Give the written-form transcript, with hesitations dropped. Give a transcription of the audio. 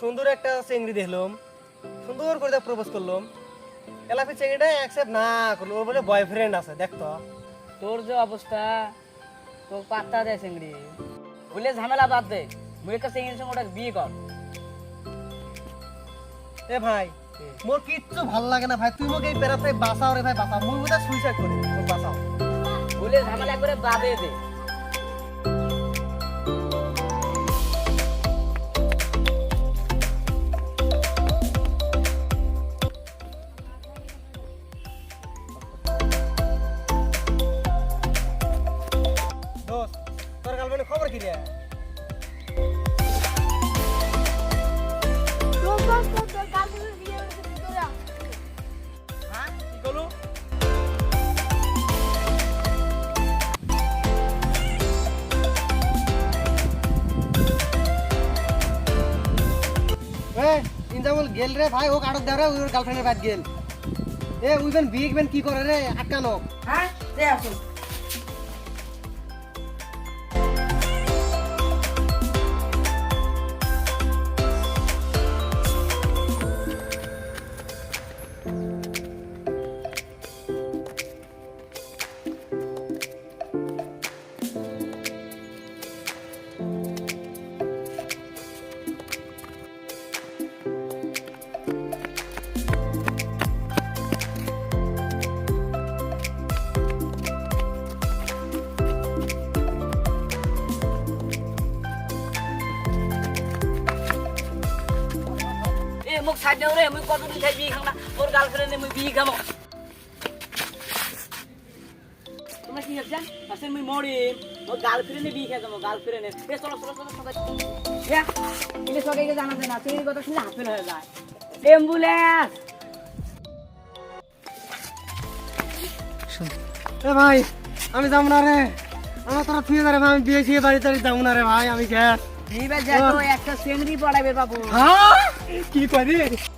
সুন্দর একটা চেংড়ি দেখলাম, সুন্দর করে প্রপোজ করলাম, এলাপি চেংড়িটা অ্যাকসেপ্ট না করলো, ওর বলে বয়ফ্রেন্ড আছে। দেখতো তোর যে অবস্থা, তোর পাত্তা দেয় চিংড়ি, বলে ঝামেলা বাদ দে, মুই একটা চিংড়ির সঙ্গে ওটা বিয়ে কর। এ ভাই মোর কিচ্ছু ভাল লাগে না ভাই, তুই মোক এই পেরাতে বাঁচাও রে ভাই, বাঁচাও, মুই বোধহয় সুইসাইড করি, মোক বাঁচাও। বলে ঝামেলা করে বাদে দে। দোস্ত তোর গার্লফ্রেন্ডের খবর কি রে? হ্যাঁ কি করলো? ইনজামুল গেল রে ভাই, ও কাটক দেও রে, ওর গার্লফ্রেন্ডের বাদ গেল। এ উইবেন বিগবেন কি করে রে, আটকানো। হ্যাঁ দে আসো। মুখ সাইড দাও রে, মুই কতদিন খাই বিয়ে খাম না, ওর গার্লফ্রেন্ড মুই বিয়ে খামো। তোমরা কি ভাবছেন আসলে মুই মরি, ওর গার্লফ্রেন্ডে বিয়ে খাই যাবো, গার্লফ্রেন্ডে। এ চলো চলো চলো সবাই, ইয়া ইলে সবাইকে জানাতে না, সেই কথা শুনলে হাফেল হয়ে যায়। অ্যাম্বুলেন্স। এ ভাই আমি যাবো না রে, আমার তোরা থুয়ে যাবে, আমি বিয়ে ছিয়ে বাড়ি টাড়ি যাবো না রে ভাই, আমি গ্যাস। এইবার দেখো একটা সেংড়ি পড়াবে বাবু। হ্যাঁ কি করি?